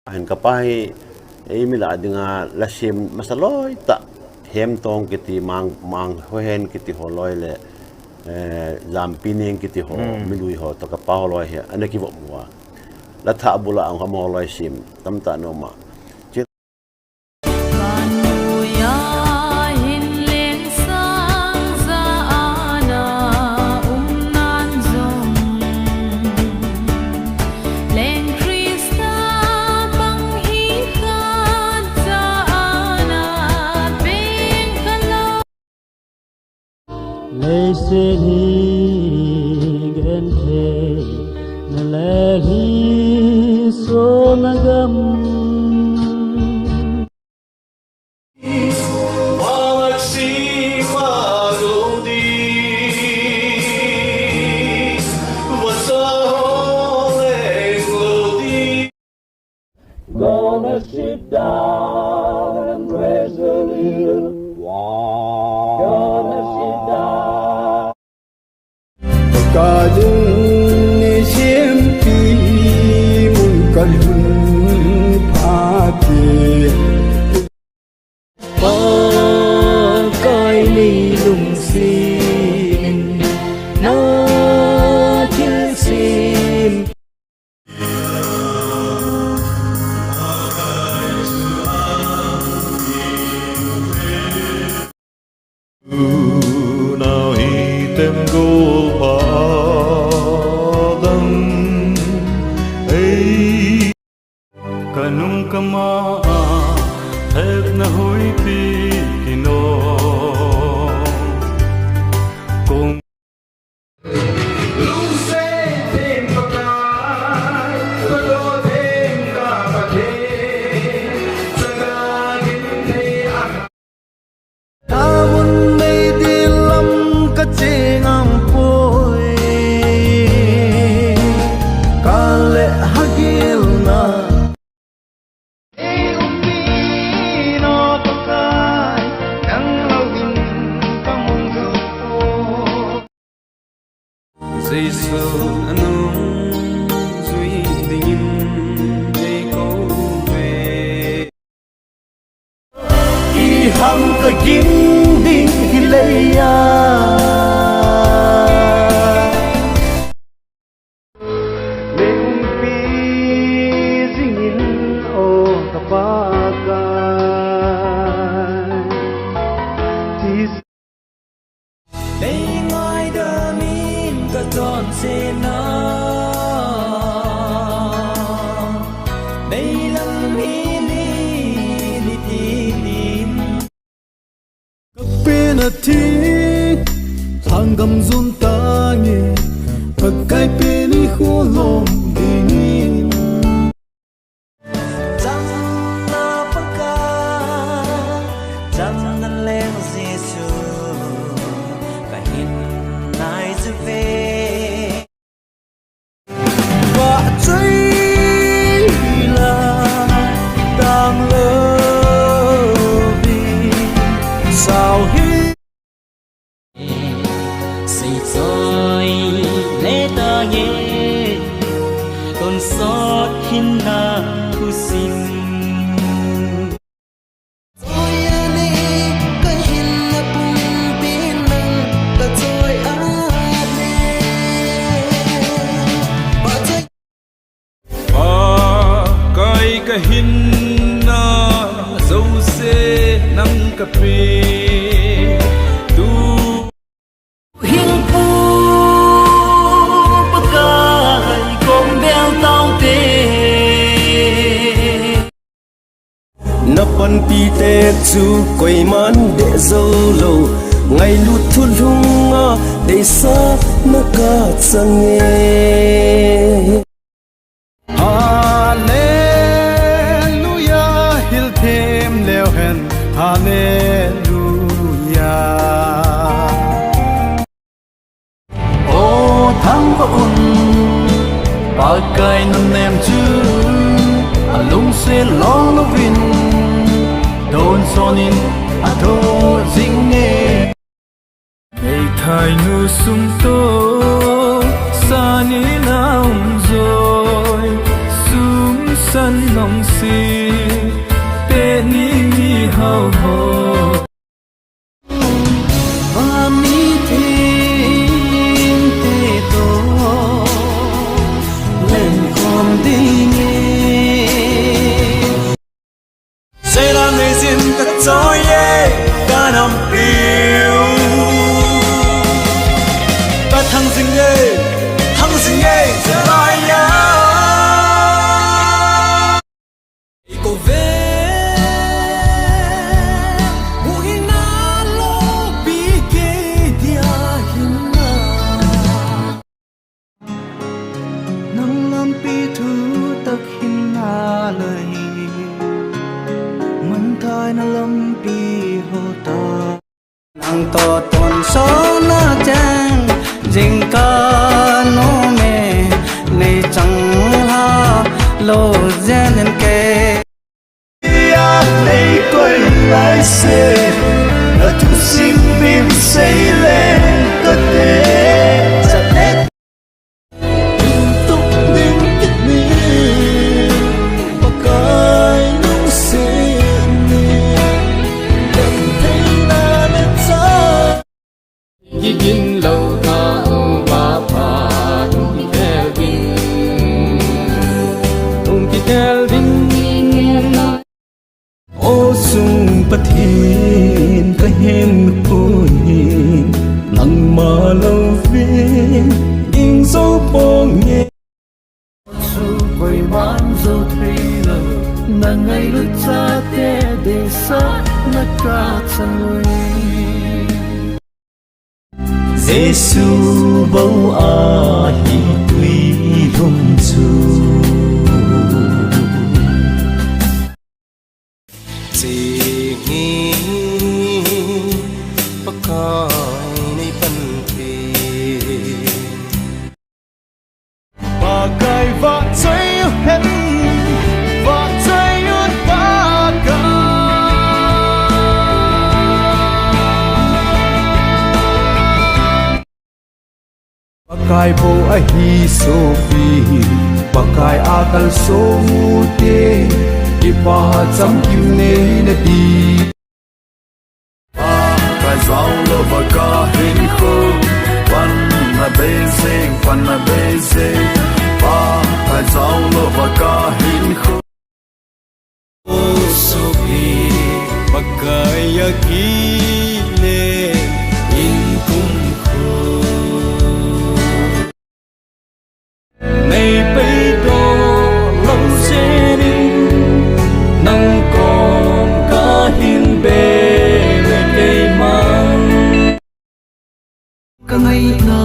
Hen kapai mila dinga lasim masaloi ta hem tong kiti mang hohen kiti holoi le zam pining kiti ho milui ho to ka paholoi he aneki wo mua la tha bula ang hamoloi sim tam ta no ma Lê se hi gen the na le hi so na gam Gonna sit down and rest a little while. Gonna sit down. Kadung ni siempi mun kalun phati. Pakai ni lung sin na til sim. Nào hi tem gol padam ei kanung kama het na hui ti kino kung Giêsu anung duy tình để câu về I ham ka kim ding hilaya Leung pi zingin o kapakai Tis đây ngài đã min cả tròn xe na đây lần mi ni đi tìm Penati Hangam zun tangi Pagkai peni hulom dingin chẳng na pagka chẳng na leng Giêsu kahin nai zu ve Và chơi là đang lơ vì sao hi xây rồi lẽ ta nghe còn sót hin na thu xin kahin na dâu se nang kape tu Hiên phu bất cài con bèo tao tê Napan pi te chu koi man de zo lo Ngày lút thu lunga de sa na ka change Hallelujah hil them leo hen Hallelujah O thang va un ba kai nan nem chu alung se long lo vin don sonin ato zinge ei thai nu sum to sani naum rồi sum san nong se đi nghe sẽ là người riêng cất trôi cả năm yêu ta thăng dinh nghe giờ lại nhớ cô về mũi na lô bi kê dia hin nang lampi thu tak hin na lời man thai na lampi ho ta nang to ton so na chang jing ka no me nei chang ha lo zen ke ya lấy quay lại xe là thu xin bim xây lên có thể chặt hết đừng túc đến kết mi và cái nung xe mi đừng thấy na nên xa Gigin lâu tha ba pha Tung tel vinh ô sung pathin ka hem ko hin nang mà lâu viên in dấu po nghe su koi man zo thei lo na ngai lu cha te de sa na ka chanui Giêsu bầu a hi quy hùng chu chỉ nghĩ bắc cõi nay phân kỳ và cài và chơi hết và chơi ướt ba cả Pakai po ahi sofi Pakai akal so mute Ipahat sam ne na di Pakai zau lo và cả hình khô Pan na bê zing Pakai zau lo và cả hình khô Sofi Pakai akile In kum ko Này bây đồ lòng xe đình Nâng còn cả hình bê người cây mang Ka ngai na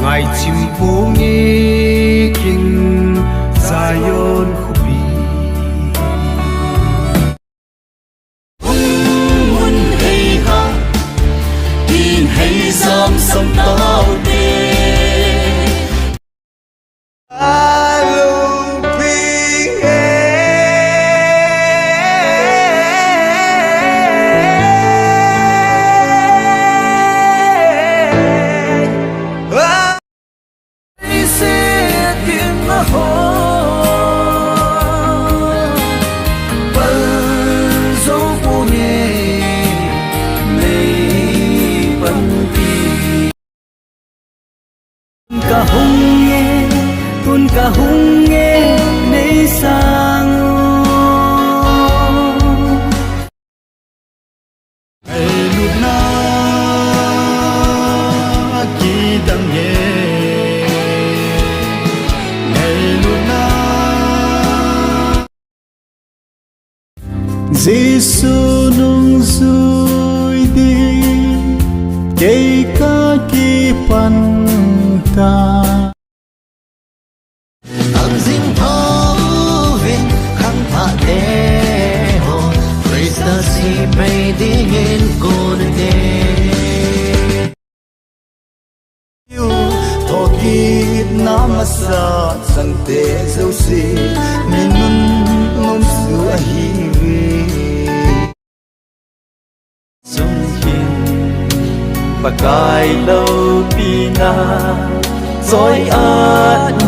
Ngai chim po nge kin Zion khubi Muốn hay ha Tin hay giam sông tao tê Ka hung nghe nay sang Hãy nút na kỳ đăng nhé Hãy nút na Giêsu nung vui đi Cây ca kỳ pan ta Ang dinh thao vinh khang tha te ho Krista si bay đi hen con te Thọ kít namasa sang te dâu si Minun mong su a hi vi Sông hin Pakai lâu pina Rồi át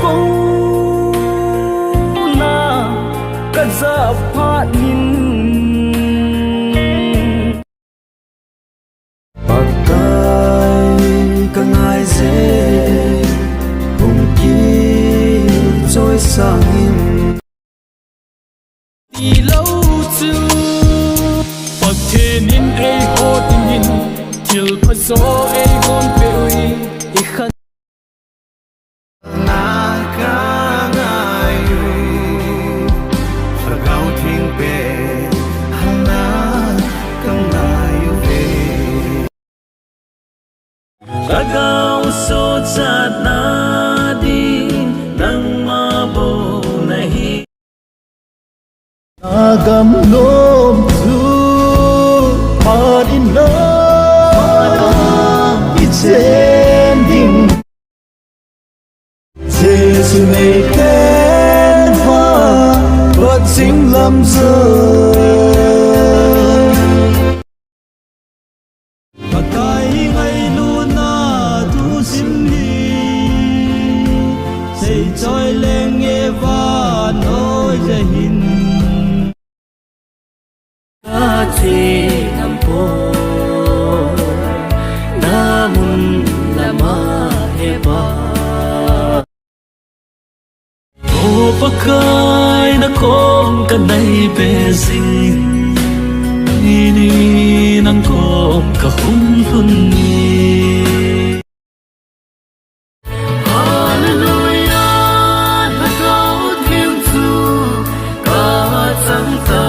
ko na ka za pha nin pakai ka ngai ze hùng ki trôi sang in đi lâu chu bậc thiên in ai ho tin in til pha so ai hon pe ui i khan na ka ngai sa gao thing pe hana kang ngai ve sa gao so chat na di nang ma bo nahi agam lom thu hard in love it's ending Jesus may can but sing lam giờ pakai ngai lu na tu sim ni sei choi leng e va noi je hin ta che nam po namun lama he ba o pakai na kom ka nai be sing ni nang kom ka hum hun ni hallelujah na gao thiên su ka chang ta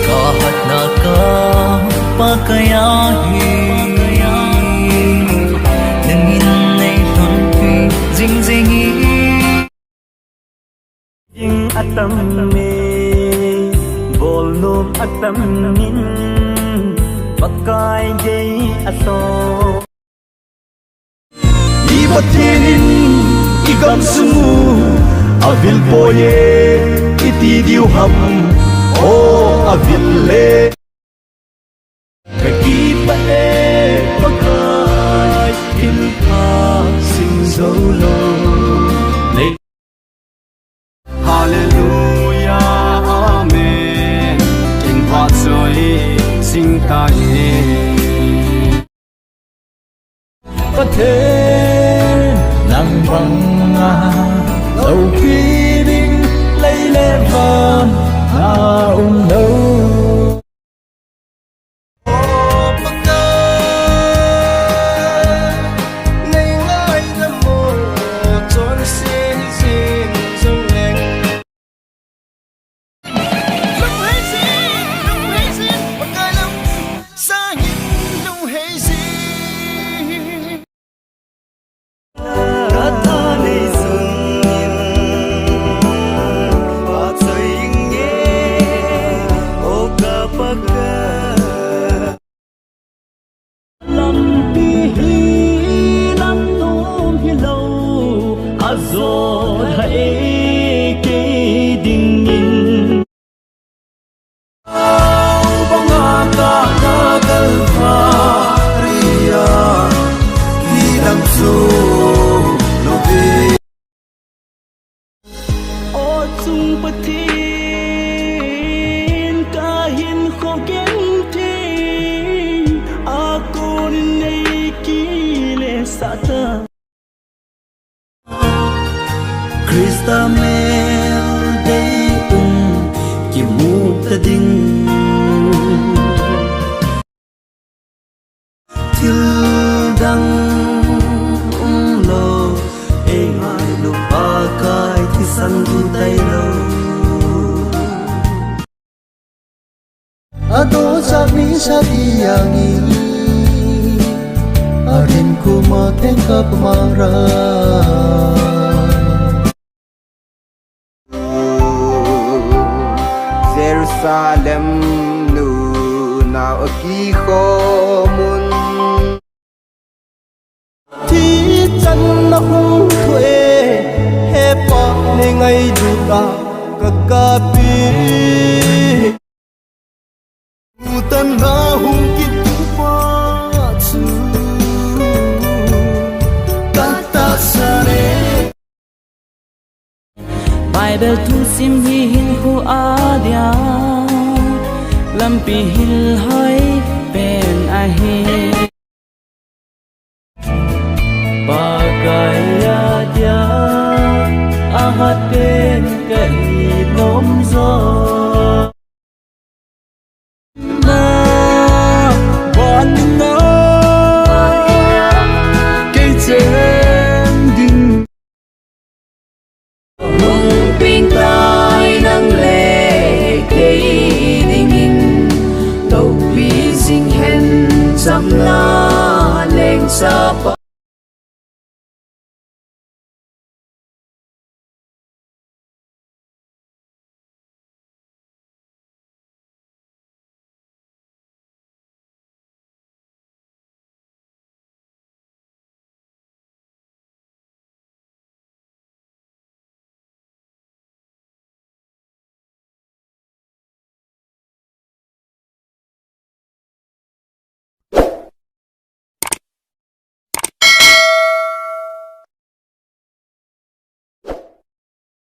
ka hat na ka pa kaya hi nang in nei thon pi jing jing hi jing atam me bol nom atam nin pakai gay aso ibatinin igam sumu avil poye iti diu ham o avil le kaki pa e pakai il pa sing solo le hallelujah amen in what soy sing ta ye có thể nằm bằng dầu khi đinh lấy lên vòn là ung đâu rồi hãy kê đình nhìn bóng ta ta gần pha ria khi đằng dù nô vi ô chung bất thiên ca hiền khó kiến thi a cô này kỹ lệ xa ta Krista mel day ki mukta ding til dang lo e ngai lu pa kai ki san du tai lo ado sa mi sa diangi arin ku ma ken ka pamara Jerusalem nu nào ở kỳ khô mun thi chân nó không thuê he pa ne ngai du ta ka ka pi Utan na hung kitu pa chu Tata bel thu sim hi hin khu a dia lampi hil hoi pen a hi Pagaya dia ahat pen kai nom zo na bon na cây chen ding mong ping tai nang le cây ding in đâu bi sing hen cham na leng sa pa